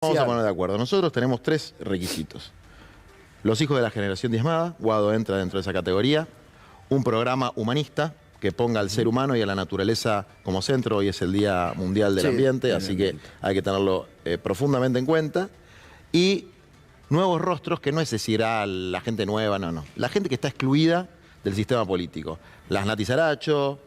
Vamos a poner de acuerdo. Nosotros tenemos 3 requisitos. Los hijos de la generación diezmada, Guado entra dentro de esa categoría. Un programa humanista que ponga al ser humano y a la naturaleza como centro. Hoy es el Día Mundial del Ambiente, así que hay que tenerlo profundamente en cuenta. Y nuevos rostros, que no es decir, la gente nueva, no. La gente que está excluida del sistema político. Las Nati Saracho,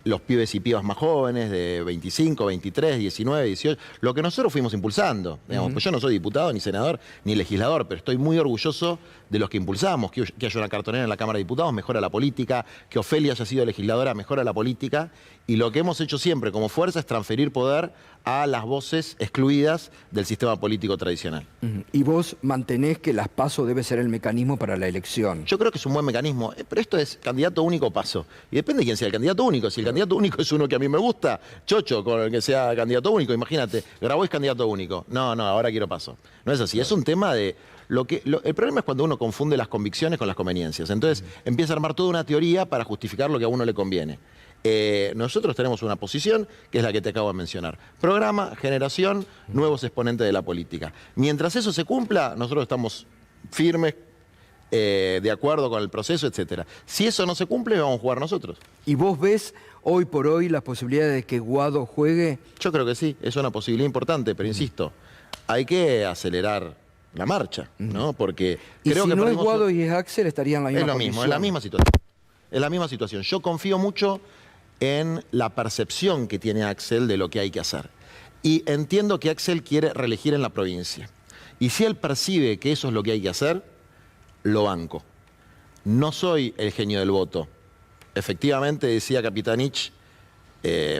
los pibes y pibas más jóvenes de 25, 23, 19, 18, lo que nosotros fuimos impulsando. Digamos, pues yo no soy diputado, ni senador, ni legislador, pero estoy muy orgulloso de los que impulsamos, que haya una cartonera en la Cámara de Diputados, mejora la política, que Ofelia haya sido legisladora, mejora la política, y lo que hemos hecho siempre como fuerza es transferir poder a las voces excluidas del sistema político tradicional. Y vos mantenés que las PASO debe ser el mecanismo para la elección. Yo creo que es un buen mecanismo, pero esto es candidato único paso. Y depende de quién sea el candidato único. Si el candidato único es uno que a mí me gusta, chocho con el que sea candidato único. Imagínate, Grabois candidato único. No, ahora quiero paso. No es así, es un tema de... el problema es cuando uno confunde las convicciones con las conveniencias. Entonces empieza a armar toda una teoría para justificar lo que a uno le conviene. Nosotros tenemos una posición que es la que te acabo de mencionar. Programa, generación, nuevos exponentes de la política. Mientras eso se cumpla, nosotros estamos firmes, de acuerdo con el proceso, etcétera. Si eso no se cumple, vamos a jugar nosotros. ¿Y vos ves hoy por hoy las posibilidades de que Guado juegue? Yo creo que sí, es una posibilidad importante, pero insisto, hay que acelerar la marcha, ¿no? Porque creo si que no es Guado y es Axel, estarían en la misma Es lo posición. mismo, es la misma situación. Es la misma situación. Yo confío mucho en la percepción que tiene Axel de lo que hay que hacer. Y entiendo que Axel quiere reelegir en la provincia. Y si él percibe que eso es lo que hay que hacer, lo banco. No soy el genio del voto. Efectivamente, decía Capitanich,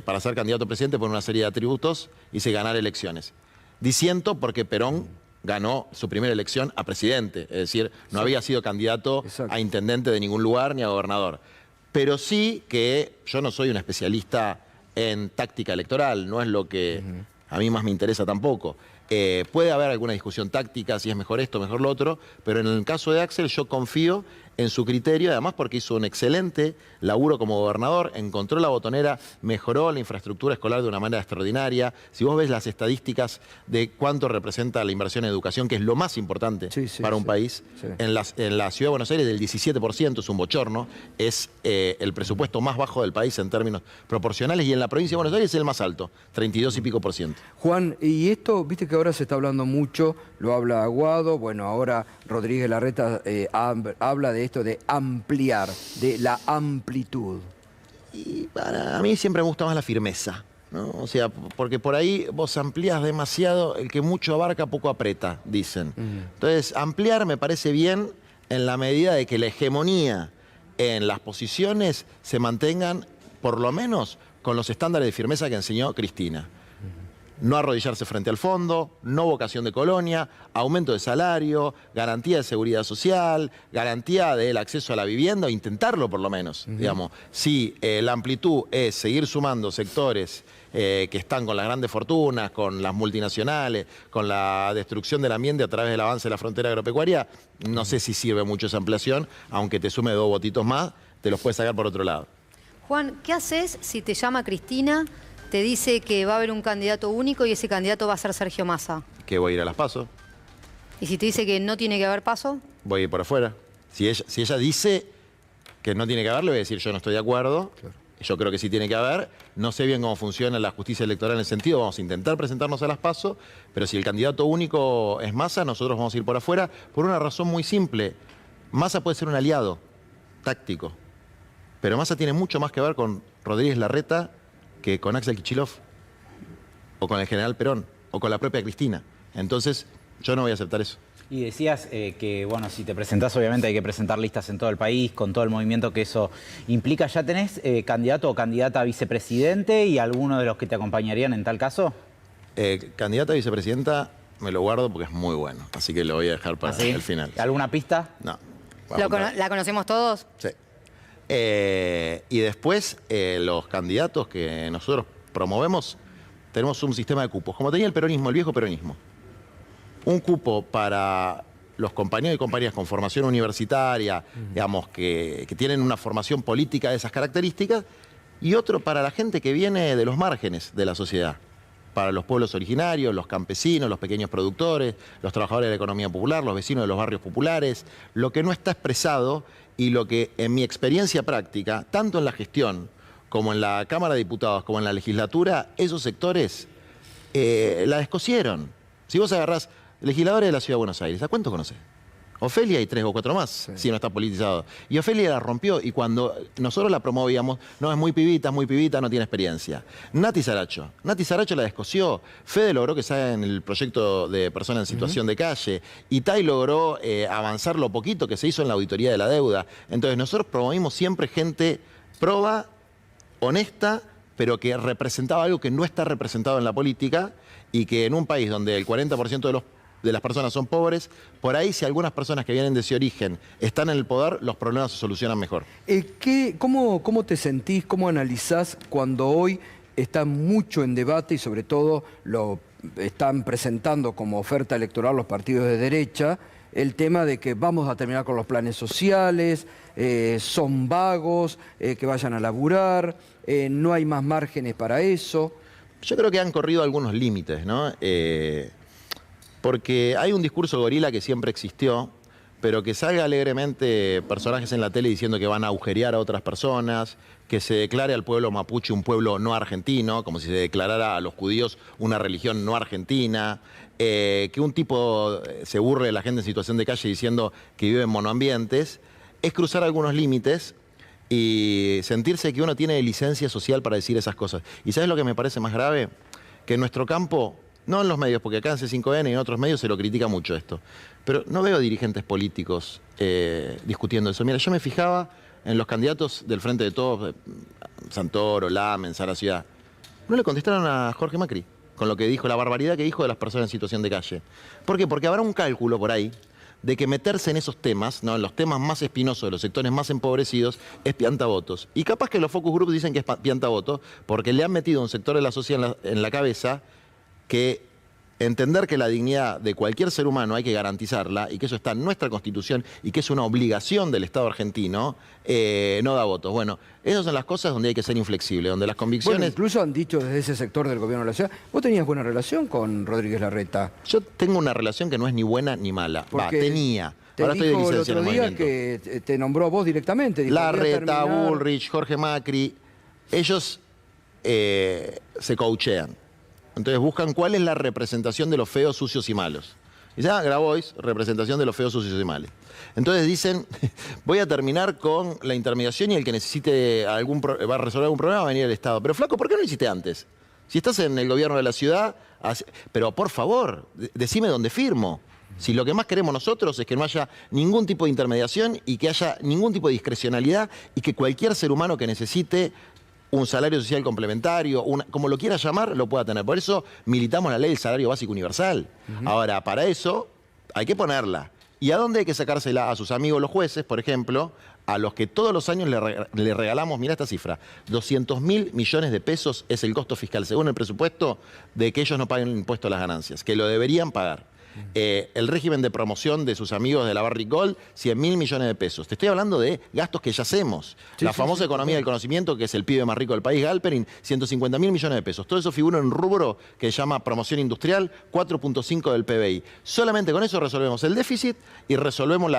para ser candidato a presidente por una serie de atributos, hice ganar elecciones. Disiento porque Perón ganó su primera elección a presidente. Es decir, no había sido candidato a intendente de ningún lugar ni a gobernador. Pero sí que yo no soy un especialista en táctica electoral, no es lo que a mí más me interesa tampoco. Puede haber alguna discusión táctica, si es mejor esto, mejor lo otro, pero en el caso de Axel yo confío en su criterio, además porque hizo un excelente laburo como gobernador, encontró la botonera, mejoró la infraestructura escolar de una manera extraordinaria. Si vos ves las estadísticas de cuánto representa la inversión en educación, que es lo más importante para un país, en la Ciudad de Buenos Aires del 17%, es un bochorno, es el presupuesto más bajo del país en términos proporcionales, y en la provincia de Buenos Aires es el más alto, 32 y pico %. Juan, y esto, viste que ahora se está hablando mucho, lo habla Aguado, bueno, ahora Rodríguez Larreta habla de esto de ampliar, de la amplitud. Y para mí siempre me gusta más la firmeza, ¿no? O sea, porque por ahí vos amplías demasiado, el que mucho abarca poco aprieta, dicen. Entonces, ampliar me parece bien en la medida de que la hegemonía en las posiciones se mantengan, por lo menos, con los estándares de firmeza que enseñó Cristina. No arrodillarse frente al fondo, no vocación de colonia, aumento de salario, garantía de seguridad social, garantía del acceso a la vivienda, o intentarlo por lo menos, digamos. Si la amplitud es seguir sumando sectores que están con las grandes fortunas, con las multinacionales, con la destrucción del ambiente a través del avance de la frontera agropecuaria, no sé si sirve mucho esa ampliación, aunque te sume 2 votitos más, te los puedes sacar por otro lado. Juan, ¿qué haces si te llama Cristina, te dice que va a haber un candidato único y ese candidato va a ser Sergio Massa? Que voy a ir a las PASO. ¿Y si te dice que no tiene que haber paso? Voy a ir por afuera. Si ella dice que no tiene que haber, le voy a decir yo no estoy de acuerdo. Yo creo que sí tiene que haber. No sé bien cómo funciona la justicia electoral en ese sentido. Vamos a intentar presentarnos a las PASO, pero si el candidato único es Massa, nosotros vamos a ir por afuera por una razón muy simple. Massa puede ser un aliado táctico, pero Massa tiene mucho más que ver con Rodríguez Larreta que con Axel Kicillof, o con el general Perón, o con la propia Cristina. Entonces, yo no voy a aceptar eso. Y decías que, bueno, si te presentás, obviamente hay que presentar listas en todo el país, con todo el movimiento que eso implica. ¿Ya tenés candidato o candidata a vicepresidente y alguno de los que te acompañarían en tal caso? Candidata a vicepresidenta me lo guardo porque es muy bueno, así que lo voy a dejar para el final. ¿Alguna pista? No. ¿La conocemos todos? Sí. Y después, los candidatos que nosotros promovemos, tenemos un sistema de cupos, como tenía el peronismo, el viejo peronismo. Un cupo para los compañeros y compañeras con formación universitaria, digamos, que tienen una formación política de esas características, y otro para la gente que viene de los márgenes de la sociedad. para los pueblos originarios, los campesinos, los pequeños productores, los trabajadores de la economía popular, los vecinos de los barrios populares. Lo que no está expresado y lo que en mi experiencia práctica, tanto en la gestión como en la Cámara de Diputados, como en la legislatura, esos sectores la descosieron. Si vos agarrás legisladores de la Ciudad de Buenos Aires, ¿a cuánto conocés? Ofelia y 3 o 4 más, sí, si no está politizado. Y Ofelia la rompió y cuando nosotros la promovíamos, no, es muy pibita, no tiene experiencia. Nati Saracho la descosió. Fede logró que salga en el proyecto de personas en situación de calle. Itay logró avanzar lo poquito que se hizo en la auditoría de la deuda. Entonces nosotros promovimos siempre gente proba, honesta, pero que representaba algo que no está representado en la política y que en un país donde el 40% de las personas son pobres, por ahí si algunas personas que vienen de ese origen están en el poder, los problemas se solucionan mejor. ¿Cómo te sentís, cómo analizás cuando hoy está mucho en debate y sobre todo lo están presentando como oferta electoral los partidos de derecha, el tema de que vamos a terminar con los planes sociales, son vagos, que vayan a laburar, no hay más márgenes para eso? Yo creo que han corrido algunos límites, ¿no? Porque hay un discurso gorila que siempre existió, pero que salga alegremente personajes en la tele diciendo que van a agujerear a otras personas, que se declare al pueblo mapuche un pueblo no argentino, como si se declarara a los judíos una religión no argentina, que un tipo se burle de la gente en situación de calle diciendo que vive en monoambientes, es cruzar algunos límites y sentirse que uno tiene licencia social para decir esas cosas. ¿Y sabes lo que me parece más grave? Que en nuestro campo, no en los medios, porque acá en C5N y en otros medios se lo critica mucho esto, pero no veo dirigentes políticos discutiendo eso. Mira, yo me fijaba en los candidatos del Frente de Todos, Santoro, Lamen, Sara Ciudad. No le contestaron a Jorge Macri con lo que dijo, la barbaridad que dijo de las personas en situación de calle. ¿Por qué? Porque habrá un cálculo por ahí de que meterse en esos temas, ¿no?, en los temas más espinosos de los sectores más empobrecidos, es piantavotos. Y capaz que los focus groups dicen que es piantavotos porque le han metido a un sector de la sociedad en la cabeza que entender que la dignidad de cualquier ser humano hay que garantizarla y que eso está en nuestra Constitución y que es una obligación del Estado argentino, no da votos. Bueno, esas son las cosas donde hay que ser inflexible, donde las convicciones... Bueno, incluso han dicho desde ese sector del gobierno de la ciudad, vos tenías buena relación con Rodríguez Larreta. Yo tengo una relación que no es ni buena ni mala. Tenía. Ahora estoy de licencia en el movimiento. Que te nombró a vos directamente. Dijo, Larreta, Bullrich, Jorge Macri, ellos se coachean. Entonces buscan cuál es la representación de los feos, sucios y malos. Y ya Grabois, representación de los feos, sucios y malos. Entonces dicen, voy a terminar con la intermediación y el que necesite va a resolver algún problema va a venir el Estado. Pero flaco, ¿por qué no lo hiciste antes? Si estás en el gobierno de la ciudad, pero por favor, decime dónde firmo. Si lo que más queremos nosotros es que no haya ningún tipo de intermediación y que haya ningún tipo de discrecionalidad y que cualquier ser humano que necesite un salario social complementario, como lo quiera llamar, lo pueda tener. Por eso militamos la ley del salario básico universal. Ahora, para eso hay que ponerla. ¿Y a dónde hay que sacársela? A sus amigos los jueces, por ejemplo, a los que todos los años le regalamos, mirá esta cifra, 200.000 millones de pesos es el costo fiscal, según el presupuesto, de que ellos no paguen impuesto a las ganancias, que lo deberían pagar. El régimen de promoción de sus amigos de la Barrick Gold, 100.000 millones de pesos. Te estoy hablando de gastos que ya hacemos. La famosa economía del conocimiento, que es el pibe más rico del país, Galperin, 150.000 millones de pesos. Todo eso figura en un rubro que se llama promoción industrial, 4.5 del PBI. Solamente con eso resolvemos el déficit y resolvemos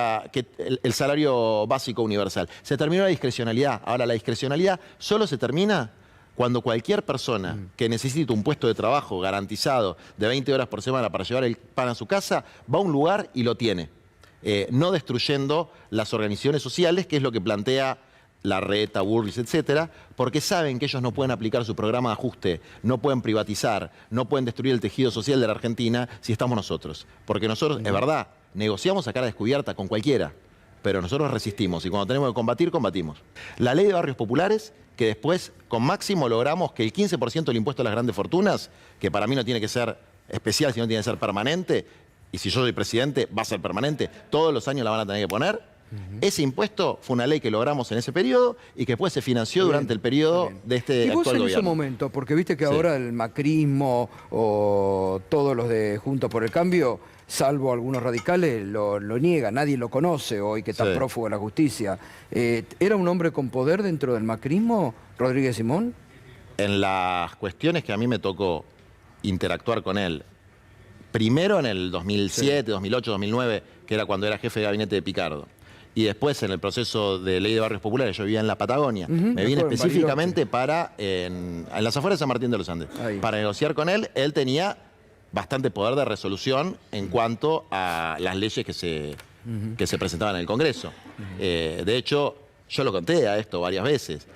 el salario básico universal. Se terminó la discrecionalidad. Ahora, la discrecionalidad solo se termina cuando cualquier persona que necesite un puesto de trabajo garantizado de 20 horas por semana para llevar el pan a su casa, va a un lugar y lo tiene. No destruyendo las organizaciones sociales, que es lo que plantea Larreta, Bullrich, etcétera, porque saben que ellos no pueden aplicar su programa de ajuste, no pueden privatizar, no pueden destruir el tejido social de la Argentina si estamos nosotros. Porque nosotros, es verdad, negociamos a cara descubierta con cualquiera, pero nosotros resistimos y cuando tenemos que combatir, combatimos. La ley de barrios populares, que después con Máximo logramos que el 15% del impuesto a las grandes fortunas, que para mí no tiene que ser especial, sino tiene que ser permanente, y si yo soy presidente va a ser permanente, todos los años la van a tener que poner. Ese impuesto fue una ley que logramos en ese periodo y que después se financió durante el periodo de este actual gobierno. ¿Y vos en ese momento, porque viste que ahora el macrismo o todos los de Juntos por el Cambio, salvo algunos radicales, lo niegan, nadie lo conoce hoy que está prófugo de la justicia. ¿Era un hombre con poder dentro del macrismo, Rodríguez Simón? En las cuestiones que a mí me tocó interactuar con él, primero en el 2007, 2008, 2009, que era cuando era jefe de gabinete de Picardo, y después en el proceso de Ley de Barrios Populares, yo vivía en la Patagonia, me vine específicamente para, en las afueras de San Martín de los Andes, para negociar con él. Él tenía bastante poder de resolución en cuanto a las leyes que se presentaban en el Congreso. De hecho, yo lo conté a esto varias veces.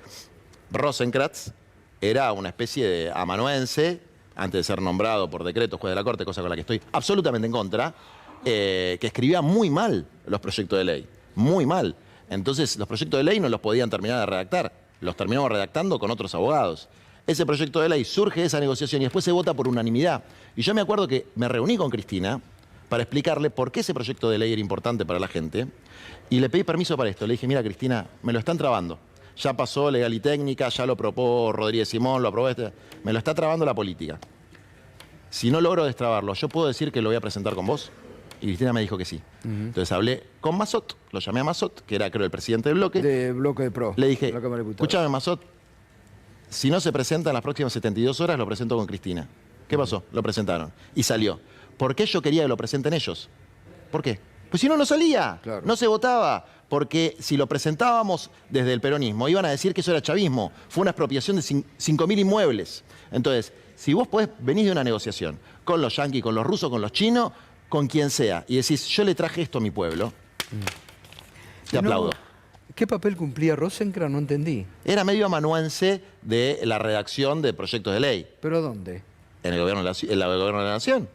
Rosenkrantz era una especie de amanuense, antes de ser nombrado por decreto juez de la Corte, cosa con la que estoy absolutamente en contra, que escribía muy mal los proyectos de ley, muy mal. Entonces los proyectos de ley no los podían terminar de redactar, los terminamos redactando con otros abogados. Ese proyecto de ley surge de esa negociación y después se vota por unanimidad. Y yo me acuerdo que me reuní con Cristina para explicarle por qué ese proyecto de ley era importante para la gente, y le pedí permiso para esto. Le dije, mira, Cristina, me lo están trabando. Ya pasó Legal y Técnica, ya lo aprobó Rodríguez Simón, lo aprobó me lo está trabando la política. Si no logro destrabarlo, ¿yo puedo decir que lo voy a presentar con vos? Y Cristina me dijo que sí. Entonces hablé con Massot, lo llamé a Massot, que era, creo, el presidente del bloque. De bloque de PRO. Le dije, escúchame, Massot, si no se presenta en las próximas 72 horas, lo presento con Cristina. ¿Qué pasó? Lo presentaron. Y salió. ¿Por qué yo quería que lo presenten ellos? ¿Por qué? Pues si no, no salía. Claro. No se votaba. Porque si lo presentábamos desde el peronismo, iban a decir que eso era chavismo. Fue una expropiación de 5.000 inmuebles. Entonces, si vos venís de una negociación con los yanquis, con los rusos, con los chinos, con quien sea, y decís, yo le traje esto a mi pueblo, te aplaudo. ¿Qué papel cumplía Rosenkrantz? No entendí. Era medio amanuense de la redacción de proyectos de ley. ¿Pero dónde? En el gobierno de la Nación.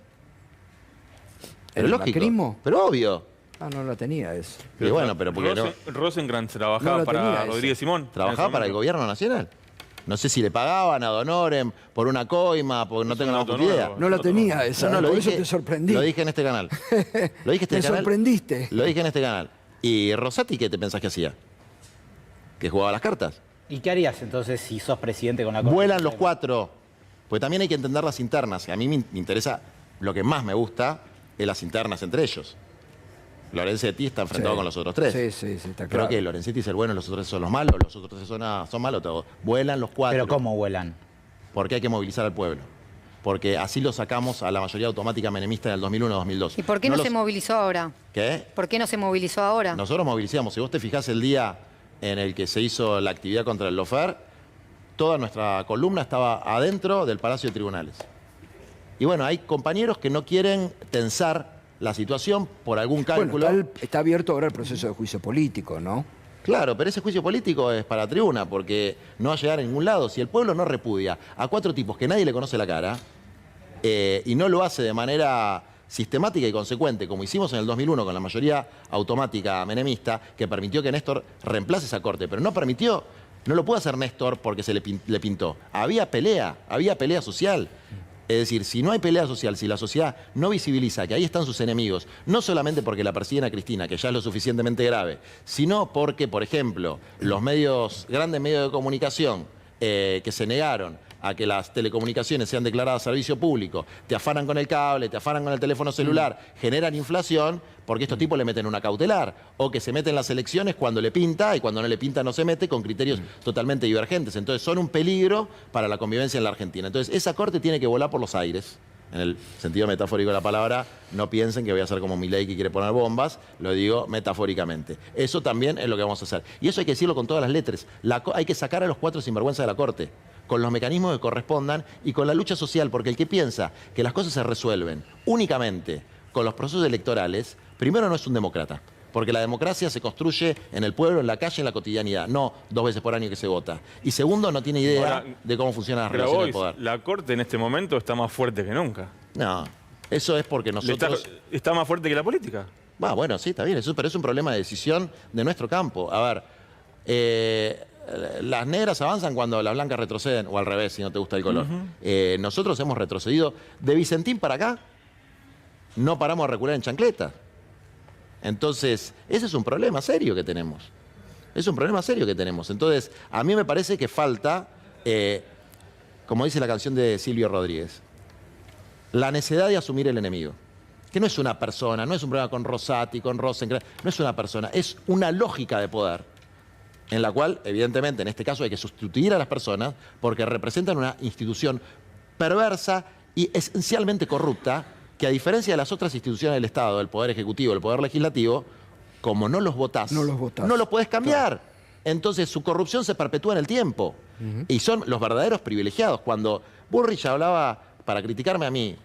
¿En el macrismo? Pero obvio. Ah, no la tenía eso. Pero bueno, pero porque Rosenkrantz trabajaba para Rodríguez Simón. Trabajaba para el gobierno nacional. No sé si le pagaban a Donoren por una coima, porque no tengo la puta idea. No la tenía esa, no, por eso te sorprendí. Lo dije en este canal. Lo dije en este canal. Me sorprendiste. Lo dije en este canal. ¿Y Rosati qué te pensás que hacía? ¿Que jugaba las cartas? ¿Y qué harías entonces si sos presidente con la Corte? Vuelan los cuatro. Porque también hay que entender las internas. A mí me interesa, lo que más me gusta, es las internas entre ellos. Lorenzetti está enfrentado con los otros tres. Sí, está claro. Creo que Lorenzetti es el bueno, los otros tres son los malos, los otros tres son malos todos. Vuelan los cuatro. ¿Pero cómo vuelan? Porque hay que movilizar al pueblo. Porque así lo sacamos a la mayoría automática menemista en el 2001-2002. ¿Y por qué no se movilizó ahora? ¿Qué? ¿Por qué no se movilizó ahora? Nosotros movilizamos. Si vos te fijás el día en el que se hizo la actividad contra el Lofer, toda nuestra columna estaba adentro del Palacio de Tribunales. Y bueno, hay compañeros que no quieren tensar la situación por algún cálculo. Bueno, está abierto ahora el proceso de juicio político, ¿no? Claro, pero ese juicio político es para tribuna, porque no va a llegar a ningún lado. Si el pueblo no repudia a cuatro tipos que nadie le conoce la cara, y no lo hace de manera sistemática y consecuente, como hicimos en el 2001 con la mayoría automática menemista, que permitió que Néstor reemplace esa corte, pero no permitió, no lo pudo hacer Néstor porque se le pintó. Había pelea social. Es decir, si no hay pelea social, si la sociedad no visibiliza que ahí están sus enemigos, no solamente porque la persiguen a Cristina, que ya es lo suficientemente grave, sino porque, por ejemplo, los grandes medios de comunicación que se negaron a que las telecomunicaciones sean declaradas servicio público, te afanan con el cable, te afanan con el teléfono celular, generan inflación, porque estos tipos le meten una cautelar, o que se meten las elecciones cuando le pinta, y cuando no le pinta no se mete, con criterios totalmente divergentes. Entonces son un peligro para la convivencia en la Argentina. Entonces esa corte tiene que volar por los aires, en el sentido metafórico de la palabra. No piensen que voy a ser como Milei que quiere poner bombas, lo digo metafóricamente. Eso también es lo que vamos a hacer. Y eso hay que decirlo con todas las letras. Hay que sacar a los cuatro sinvergüenza de la corte, con los mecanismos que correspondan y con la lucha social, porque el que piensa que las cosas se resuelven únicamente con los procesos electorales, primero no es un demócrata, porque la democracia se construye en el pueblo, en la calle, en la cotidianidad, no 2 veces por año que se vota. Y segundo, no tiene idea de cómo funcionan las relaciones de poder. La Corte en este momento está más fuerte que nunca. No, eso es porque nosotros... ¿Está más fuerte que la política? Bueno, sí, está bien, pero es un problema de decisión de nuestro campo. A ver, las negras avanzan cuando las blancas retroceden, o al revés, si no te gusta el color. Nosotros hemos retrocedido de Vicentín para acá, no paramos a recular en chancletas. Entonces, ese es un problema serio que tenemos. Es un problema serio que tenemos. Entonces, a mí me parece que falta, como dice la canción de Silvio Rodríguez, la necedad de asumir el enemigo. Que no es una persona, no es un problema con Rosati, con Rosenkrantz, no es una persona, es una lógica de poder, en la cual, evidentemente, en este caso hay que sustituir a las personas porque representan una institución perversa y esencialmente corrupta, que a diferencia de las otras instituciones del Estado, el Poder Ejecutivo, el Poder Legislativo, como no los votás, no los podés cambiar. Claro. Entonces su corrupción se perpetúa en el tiempo. Y son los verdaderos privilegiados. Cuando Bullrich hablaba, para criticarme a mí,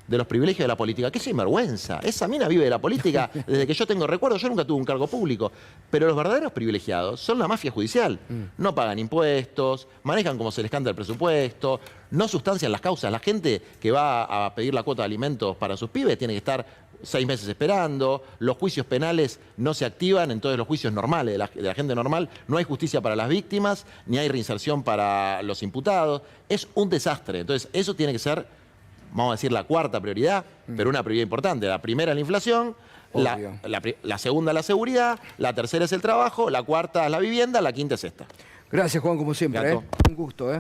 de los privilegios de la política, qué sinvergüenza. Esa mina vive de la política desde que yo tengo recuerdo. Yo nunca tuve un cargo público. Pero los verdaderos privilegiados son la mafia judicial. No pagan impuestos, manejan como se les canta el presupuesto, no sustancian las causas. La gente que va a pedir la cuota de alimentos para sus pibes tiene que estar 6 meses esperando, los juicios penales no se activan, entonces los juicios normales de la gente normal, no hay justicia para las víctimas, ni hay reinserción para los imputados. Es un desastre. Entonces eso tiene que ser, vamos a decir, la cuarta prioridad, pero una prioridad importante. La primera es la inflación, la segunda es la seguridad, la tercera es el trabajo, la cuarta es la vivienda, la quinta es esta. Gracias, Juan, como siempre. Un gusto.